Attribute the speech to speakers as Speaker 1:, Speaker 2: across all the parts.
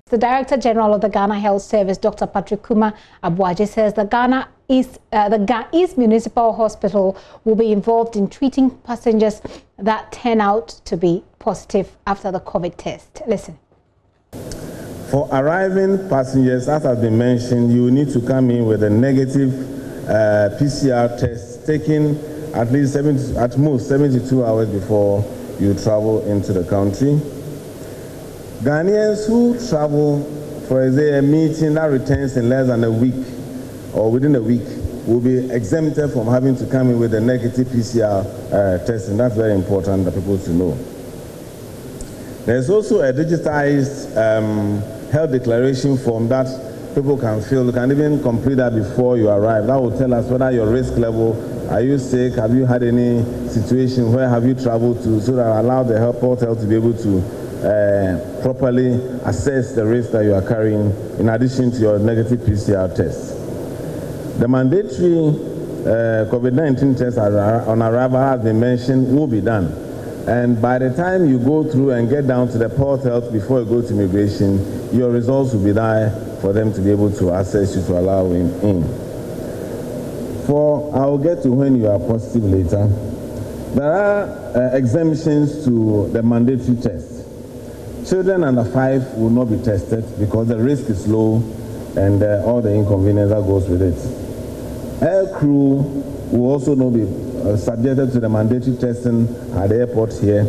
Speaker 1: The Director General of the Ghana Health Service, Dr. Patrick Kuma Abuaje, says the East Municipal Hospital will be involved in treating passengers that turn out to be positive after the COVID test. Listen.
Speaker 2: For arriving passengers, as has been mentioned, you need to come in with a negative PCR test taken at least at most 72 hours before you travel into the country. Ghanaians who travel for a meeting that returns in less than a week or within a week will be exempted from having to come in with a negative PCR test, and that's very important for people to know. There's also a digitized health declaration form that people can fill. You can even complete that before you arrive. That will tell us whether your risk level, are you sick, have you had any situation, where have you traveled to, so that allow the Port Health to be able to properly assess the risk that you are carrying in addition to your negative PCR test. The mandatory COVID-19 test on arrival, as been mentioned, will be done. And by the time you go through and get down to the Port Health before you go to immigration, your results will be there for them to be able to assess you to allow you in. I'll get to when you are positive later. There are exemptions to the mandatory test. Children under 5 will not be tested because the risk is low and all the inconvenience that goes with it. Air crew will also not be subjected to the mandatory testing at the airport here,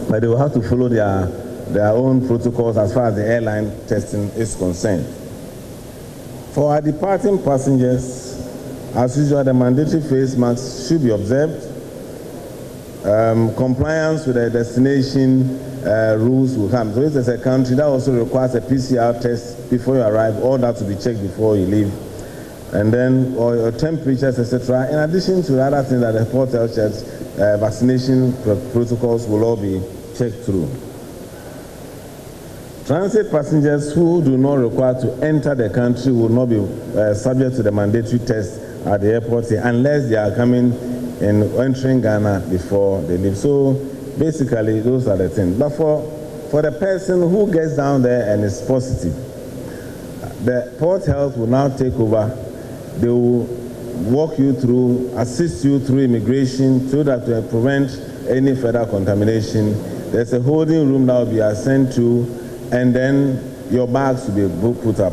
Speaker 2: but they will have to follow their own protocols as far as the airline testing is concerned. For our departing passengers, as usual, the mandatory face masks should be observed. Compliance with the destination rules will come. So if there's a country that also requires a PCR test before you arrive, all that to be checked before you leave. And then your temperatures, etc. In addition to the other things that the Port Health checks, vaccination protocols will all be checked through. Transit passengers who do not require to enter the country will not be subject to the mandatory test at the airport here, unless they are coming and entering Ghana before they leave. So basically, those are the things. But for the person who gets down there and is positive, the Port Health will now take over. They will walk you through, assist you through immigration so that to prevent any further contamination. There's a holding room that will be sent to, and then your bags will be put up.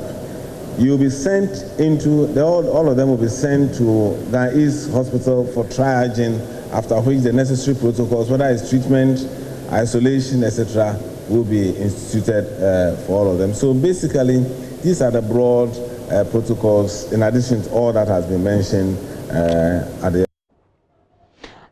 Speaker 2: You'll be sent into, all of them will be sent to the East Hospital for triaging, after which the necessary protocols, whether it's treatment, isolation, etc., will be instituted for all of them. So basically, these are the broad protocols in addition to all that has been mentioned at the.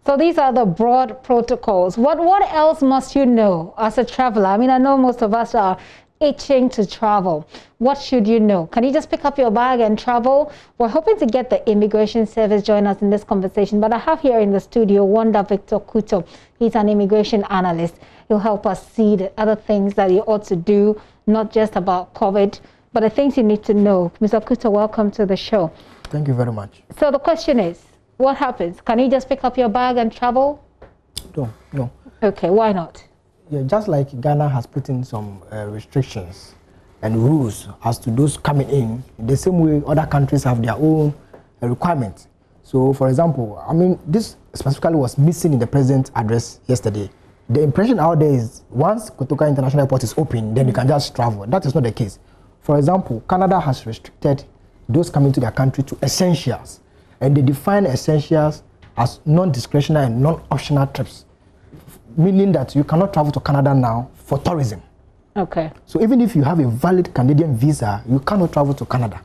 Speaker 1: So these are the broad protocols. What else must you know as a traveler? I mean, I know most of us are itching to travel. What should you know? Can you just pick up your bag and travel? We're hoping to get the immigration service join us in this conversation, but I have here in the studio Wanda Victor Kutor. He's an immigration analyst. He'll help us see the other things that you ought to do, not just about COVID, but the things you need to know. Mr. Kutor, welcome to the show.
Speaker 3: Thank you very much.
Speaker 1: So the question is, what happens? Can you just pick up your bag and travel?
Speaker 3: No.
Speaker 1: Okay, why not?
Speaker 3: Yeah, just like Ghana has put in some restrictions and rules as to those coming in, the same way other countries have their own requirements. So, for example, I mean, this specifically was missing in the president's address yesterday. The impression out there is once Kutor International Airport is open, then you can just travel. That is not the case. For example, Canada has restricted those coming to their country to essentials, and they define essentials as non-discretionary and non-optional trips, meaning that you cannot travel to Canada now for tourism.
Speaker 1: Okay. So
Speaker 3: even if you have a valid Canadian visa, you cannot travel to Canada.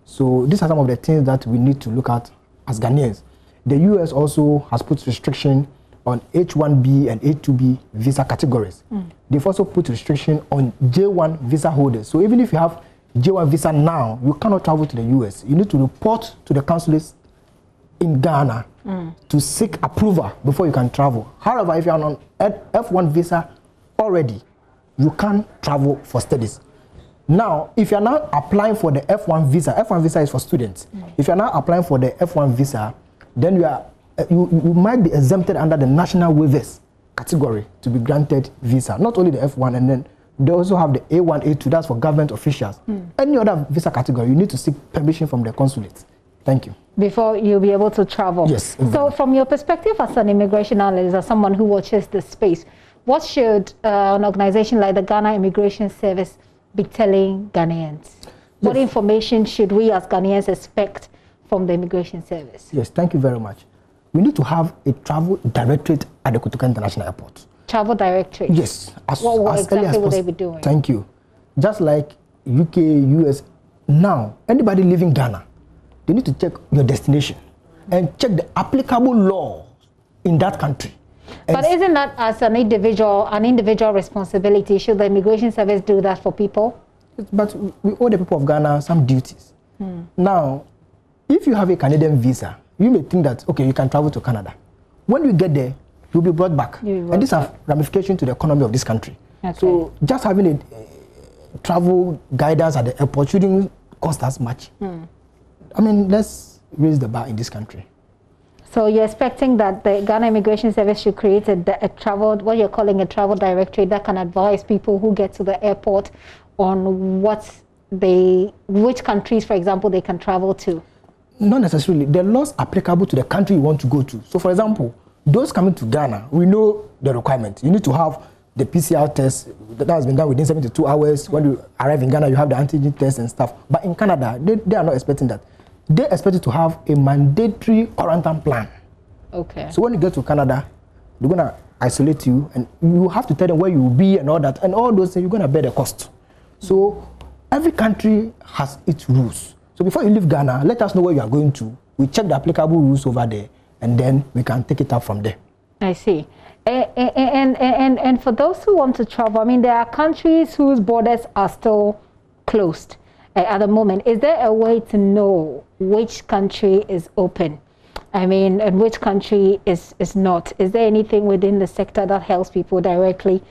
Speaker 3: So these are some of the things that we need to look at as Ghanaians. The US also has put restriction on H1B and H2B visa categories. They've also put restriction on J1 visa holders. So even if you have J1 visa now, you cannot travel to the US. You need to report to the consulates in Ghana to seek approval before you can travel. However, if you are on F1 visa already, you can travel for studies. Now, if you are now applying for the F1 visa is for students. If you are now applying for the F1 visa, then you might be exempted under the national waivers category to be granted visa. Not only the F1, and then They also have the A1, A2, that's for government officials. Any other visa category, you need to seek permission from the consulate. Thank you.
Speaker 1: Before you'll be able to travel.
Speaker 3: Yes.
Speaker 1: So from your perspective as an immigration analyst, as someone who watches this space, what should an organization like the Ghana Immigration Service be telling Ghanaians? What information should we as Ghanaians expect from the Immigration Service?
Speaker 3: Yes, thank you very much. We need to have a travel directorate at the Kutor International Airport.
Speaker 1: Travel directorate?
Speaker 3: Yes.
Speaker 1: What exactly would they be doing?
Speaker 3: Thank you. Just like UK, US, now, anybody leaving Ghana, they need to check your destination and check the applicable law in that country.
Speaker 1: But isn't that as an individual responsibility? Should the Immigration Service do that for people?
Speaker 3: But we owe the people of Ghana some duties. Now, if you have a Canadian visa, you may think that, okay, you can travel to Canada. When you get there, you'll be brought back. And this has ramifications to the economy of this country. Okay. So just having a travel guidance at the airport shouldn't cost us much. I mean, let's raise the bar in this country.
Speaker 1: So you're expecting that the Ghana Immigration Service should create a travel, what you're calling a travel directory that can advise people who get to the airport on which countries, for example, they can travel to?
Speaker 3: Not necessarily. The laws applicable to the country you want to go to. So, for example, those coming to Ghana, we know the requirement. You need to have the PCR test that has been done within 72 hours. When you arrive in Ghana, you have the antigen test and stuff. But in Canada, they are not expecting that. They expect you to have a mandatory quarantine plan.
Speaker 1: Okay.
Speaker 3: So when you get to Canada, they're going to isolate you, and you have to tell them where you will be and all that. And all those things, you're going to bear the cost. So every country has its rules. So before you leave Ghana, let us know where you are going to. We check the applicable rules over there, and then we can take it up from there.
Speaker 1: I see. And for those who want to travel, I mean, there are countries whose borders are still closed at the moment. Is there a way to know which country is open? I mean, and which country is not? Is there anything within the sector that helps people directly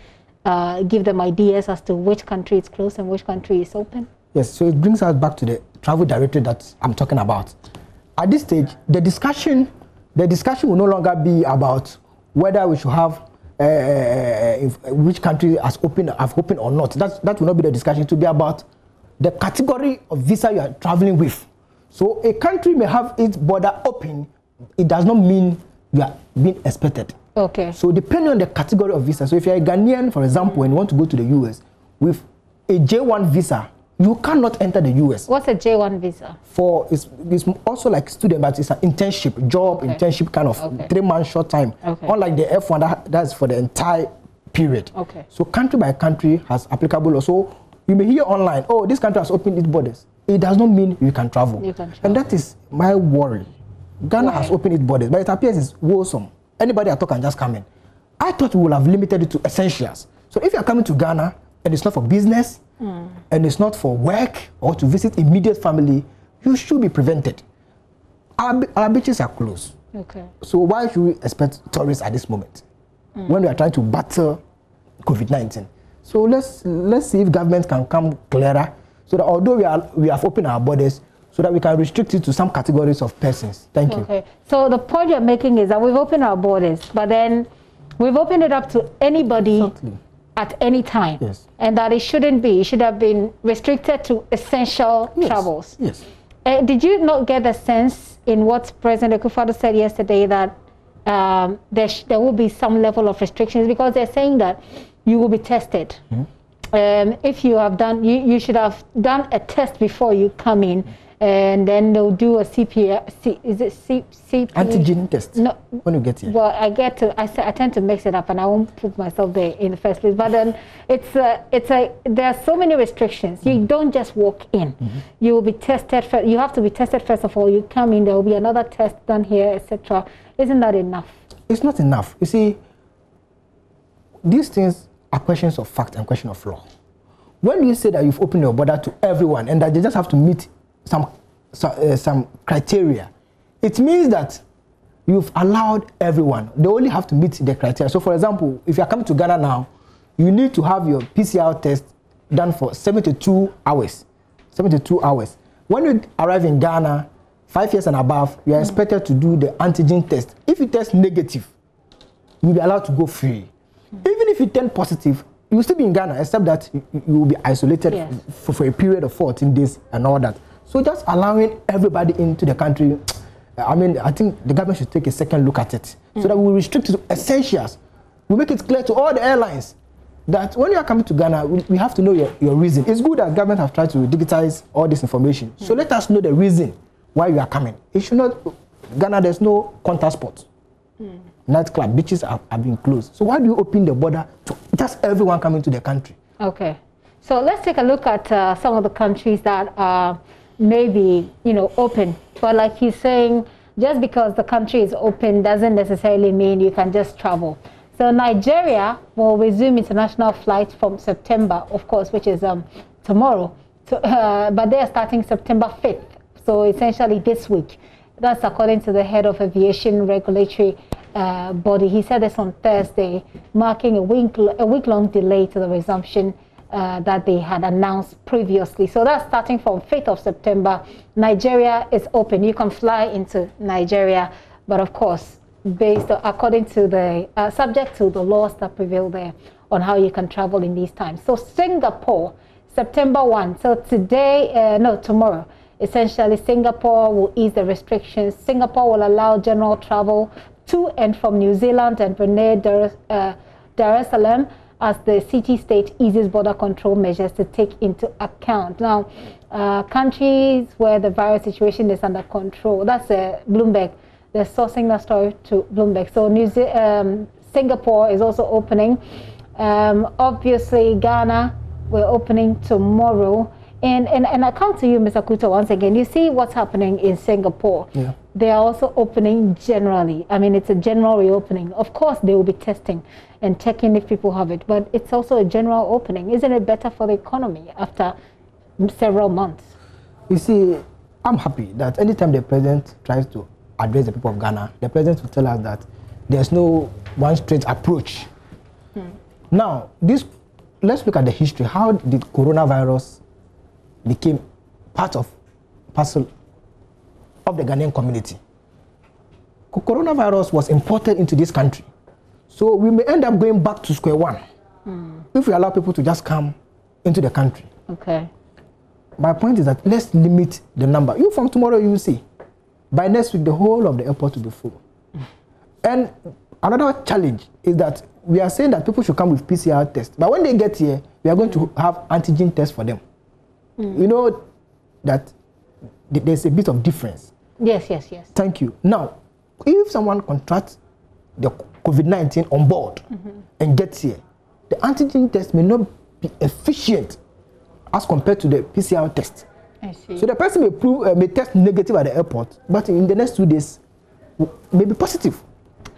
Speaker 1: give them ideas as to which country is closed and which country is open?
Speaker 3: Yes, so it brings us back to the travel directory that I'm talking about. At this stage, the discussion will no longer be about whether we should have which country have open or not. That will not be the discussion. To be about the category of visa you are traveling with. So a country may have its border open. It does not mean you are being expected.
Speaker 1: Okay.
Speaker 3: So depending on the category of visa. So if you're a Ghanaian, for example, and you want to go to the US with a J1 visa, you cannot enter the US.
Speaker 1: What's a J1 visa?
Speaker 3: It's also like student, but it's an internship, internship kind of 3 months short time. Okay. Unlike the F1, that's for the entire period. Okay. So country by country has applicable law. So you may hear online, oh, this country has opened its borders. It does not mean you can travel. And that is my worry. Ghana has opened its borders, but it appears it's wholesome. Anybody at all can just come in. I thought we would have limited it to essentials. So if you're coming to Ghana and it's not for business, and it's not for work or to visit immediate family, you should be prevented. Our beaches are closed. Okay. So why should we expect tourists at this moment when we are trying to battle COVID-19? So let's see if government can come clearer, so that although we have opened our borders, so that we can restrict it to some categories of persons. Thank you. Okay.
Speaker 1: So the point you're making is that we've opened our borders, but then we've opened it up to anybody. Exactly. At any time, yes. And that it shouldn't be. It should have been restricted to essential travels. Yes. Did you not get the sense in what President Kutor said yesterday that there will be some level of restrictions, because they're saying that you will be tested. If you have done, you should have done a test before you come in. And then they'll do a
Speaker 3: antigen test. No, when you get here.
Speaker 1: Well, I tend to mix it up, and I won't put myself there in the first place. But then there are so many restrictions. You don't just walk in. You will be tested first. You have to be tested first of all. You come in, there will be another test done here, etc. Isn't that enough?
Speaker 3: It's not enough. You see, these things are questions of fact and question of law. When you say that you've opened your border to everyone and that they just have to meet some criteria, it means that you've allowed everyone. They only have to meet the criteria. So for example, if you're coming to Ghana now, you need to have your PCR test done for 72 hours. 72 hours. When you arrive in Ghana, 5 years and above, you are expected to do the antigen test. If you test negative, you'll be allowed to go free. Even if you turn positive, you will still be in Ghana, except that you will be isolated for a period of 14 days and all that. So just allowing everybody into the country, I mean, I think the government should take a second look at it so that we will restrict it to essentials. We make it clear to all the airlines that when you are coming to Ghana, we have to know your reason. It's good that government have tried to digitize all this information. So let us know the reason why you are coming. It should not, Ghana, there's no contact spots. Nightclub, beaches have been closed. So why do you open the border to just everyone coming to the country?
Speaker 1: Okay. So let's take a look at some of the countries that are maybe, open. But like he's saying, just because the country is open doesn't necessarily mean you can just travel. So Nigeria will resume international flights from September, of course, which is tomorrow. So, but they are starting September 5th. So essentially this week. That's according to the head of aviation regulatory body. He said this on Thursday, marking a week-long delay to the resumption that they had announced previously. So that's starting from 5th of September. Nigeria is open. You can fly into Nigeria, but of course, according to the subject to the laws that prevail there on how you can travel in these times. So Singapore, September 1. So tomorrow. Essentially, Singapore will ease the restrictions. Singapore will allow general travel to and from New Zealand and Brunei Dar es Salaam as the city-state eases border control measures to take into account. Now, countries where the virus situation is under control, that's Bloomberg. They're sourcing that story to Bloomberg. So Singapore is also opening. Obviously, Ghana, we're opening tomorrow. And I come to you, Mr. Kutor, once again. You see what's happening in Singapore. Yeah. They are also opening generally. I mean, it's a general reopening. Of course, they will be testing and checking if people have it, but it's also a general opening. Isn't it better for the economy after several months?
Speaker 3: You see, I'm happy that anytime the president tries to address the people of Ghana, the president will tell us that there's no one straight approach. Now, let's look at the history. How did coronavirus became parcel of the Ghanaian community? Coronavirus was imported into this country. So we may end up going back to square one if we allow people to just come into the country.
Speaker 1: Okay.
Speaker 3: My point is that let's limit the number. You from tomorrow, you will see. By next week, the whole of the airport will be full. And another challenge is that we are saying that people should come with PCR tests. But when they get here, we are going to have antigen tests for them. You know that there's a bit of difference.
Speaker 1: Yes.
Speaker 3: Thank you. Now, if someone contracts the COVID-19 on board and gets here, the antigen test may not be efficient as compared to the PCR test.
Speaker 1: I see.
Speaker 3: So the person may test negative at the airport, but in the next 2 days may be positive.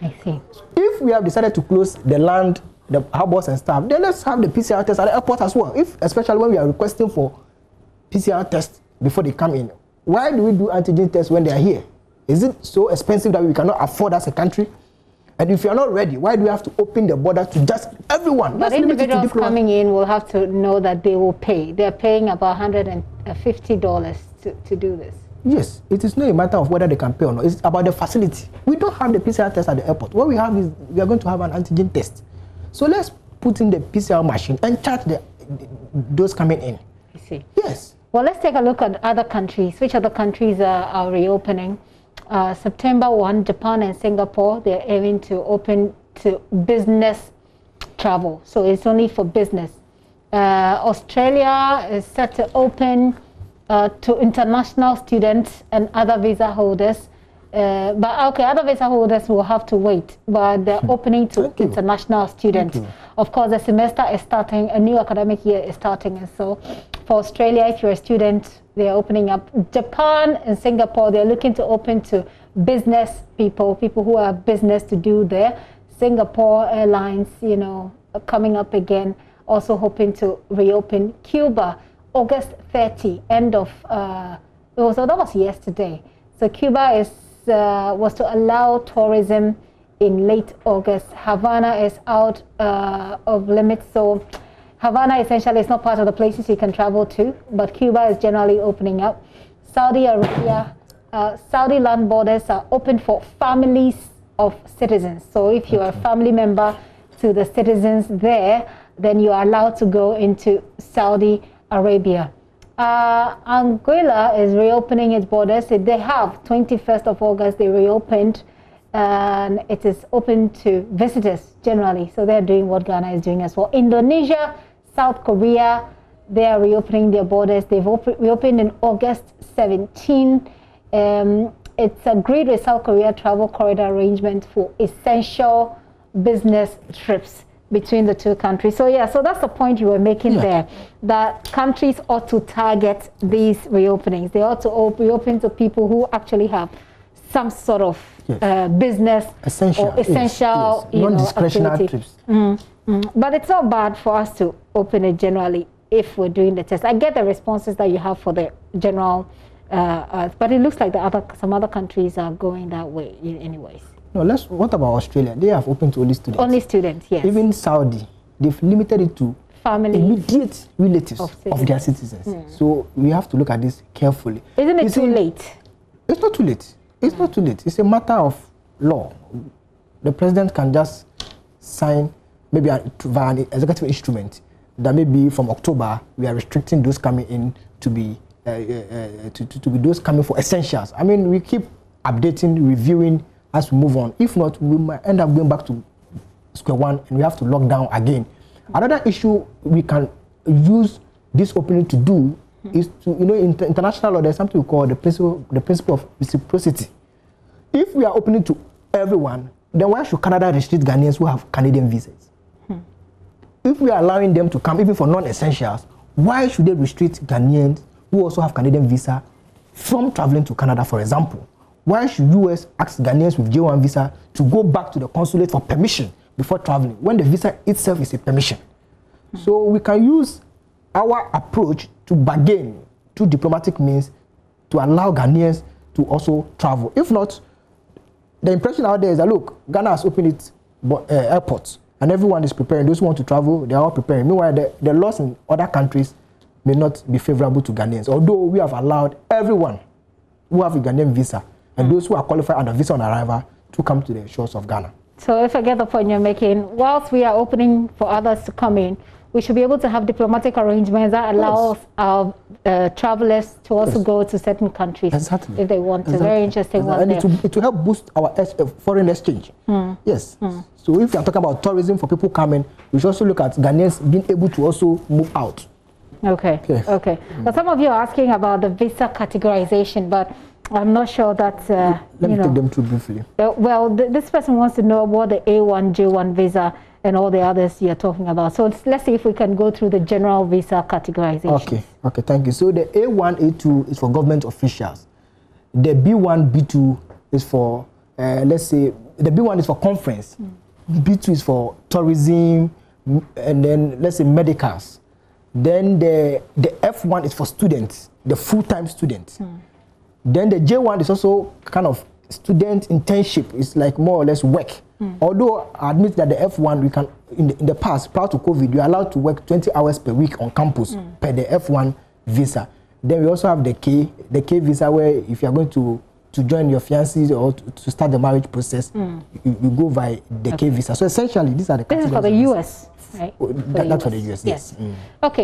Speaker 1: I see.
Speaker 3: If we have decided to close the land, the harbors and stuff, then let's have the PCR test at the airport as well. Especially when we are requesting for PCR tests before they come in. Why do we do antigen tests when they are here? Is it so expensive that we cannot afford as a country? And if you are not ready, why do we have to open the border to just everyone?
Speaker 1: But individuals coming in will have to know that they will pay. They're paying about $150 to do this.
Speaker 3: Yes, it is not a matter of whether they can pay or not. It's about the facility. We don't have the PCR test at the airport. What we have is we are going to have an antigen test. So let's put in the PCR machine and charge those coming in.
Speaker 1: I see.
Speaker 3: Yes.
Speaker 1: Well, let's take a look at other countries. Which other countries are reopening? September 1, Japan and Singapore, they're aiming to open to business travel. So it's only for business. Australia is set to open to international students and other visa holders. Other visa holders will have to wait, but they're opening to international students. Of course, the semester is starting, a new academic year is starting, and so for Australia, if you're a student, they're opening up. Japan and Singapore, they're looking to open to business people who have business to do there. Singapore Airlines, coming up again, also hoping to reopen. Cuba, August 30, end of, that was yesterday. So Cuba was to allow tourism in late August. Havana is out of limits, so Havana essentially is not part of the places you can travel to, but Cuba is generally opening up. Saudi Arabia, Saudi land borders are open for families of citizens. So if you're a family member to the citizens there, then you are allowed to go into Saudi Arabia. Angola is reopening its borders. They have 21st of August, they reopened, and it is open to visitors generally. So they're doing what Ghana is doing as well. Indonesia, South Korea, they are reopening their borders. They've reopened in August 17. It's agreed with South Korea travel corridor arrangement for essential business trips between the two countries. So yeah, so that's the point you were making there, that countries ought to target these reopenings. They ought to reopen to people who actually have some sort of business essential
Speaker 3: non-discretionary trips.
Speaker 1: But it's not bad for us to open it generally if we're doing the test. I get the responses that you have for the general, but it looks like some other countries are going that way anyways.
Speaker 3: No, what about Australia? They have opened to only students.
Speaker 1: Only students, yes.
Speaker 3: Even Saudi, they've limited it to
Speaker 1: family,
Speaker 3: immediate relatives of their citizens. So we have to look at this carefully.
Speaker 1: Isn't it too late?
Speaker 3: It's not too late. It's not too late. It's a matter of law. The president can just sign maybe via an executive instrument that maybe from October we are restricting those coming in to be those coming for essentials. I mean, we keep updating, reviewing as we move on. If not, we might end up going back to square one and we have to lock down again. Another issue we can use this opening to do is to, in international law, there's something we call the principle of reciprocity. If we are opening to everyone, then why should Canada restrict Ghanaians who have Canadian visas? If we are allowing them to come even for non-essentials, why should they restrict Ghanaians who also have Canadian visa from traveling to Canada, for example? Why should US ask Ghanaians with J1 visa to go back to the consulate for permission before traveling when the visa itself is a permission? So we can use our approach to bargain through diplomatic means to allow Ghanaians to also travel. If not, the impression out there is that, look, Ghana has opened its airports and everyone is preparing. Those who want to travel, they are all preparing. Meanwhile, the laws in other countries may not be favorable to Ghanaians, although we have allowed everyone who have a Ghanaian visa and those who are qualified under visa on arrival to come to the shores of Ghana.
Speaker 1: So if I get the point you're making, whilst we are opening for others to come in, we should be able to have diplomatic arrangements that allow our travelers to also go to certain countries if they want to. Very interesting one there.
Speaker 3: And it will help boost our foreign exchange. Yes. So if you are talking about tourism for people coming, we should also look at Ghanaians being able to also move out.
Speaker 1: Okay. Okay. But some of you are asking about the visa categorization, but I'm not sure that,
Speaker 3: Let me take them through briefly.
Speaker 1: Well, this person wants to know what the A1, J1 visa and all the others you're talking about. So let's see if we can go through the general visa categorization.
Speaker 3: Okay, thank you. So the A1, A2 is for government officials. The B1, B2 is for, let's say, the B1 is for conference. B2 is for tourism, and then, let's say, medicals. Then the F1 is for students, the full-time students. Then the J1 is also kind of student internship. It's like more or less work. Although I admit that the F1, we can, in the past, prior to COVID, you're allowed to work 20 hours per week on campus per the F1 visa. Then we also have the K visa, where if you're going to join your fiancé or to start the marriage process, you go by the K visa. So essentially, these are the categories.
Speaker 1: This is for the US, right?
Speaker 3: That's for the US, yes.
Speaker 1: Okay.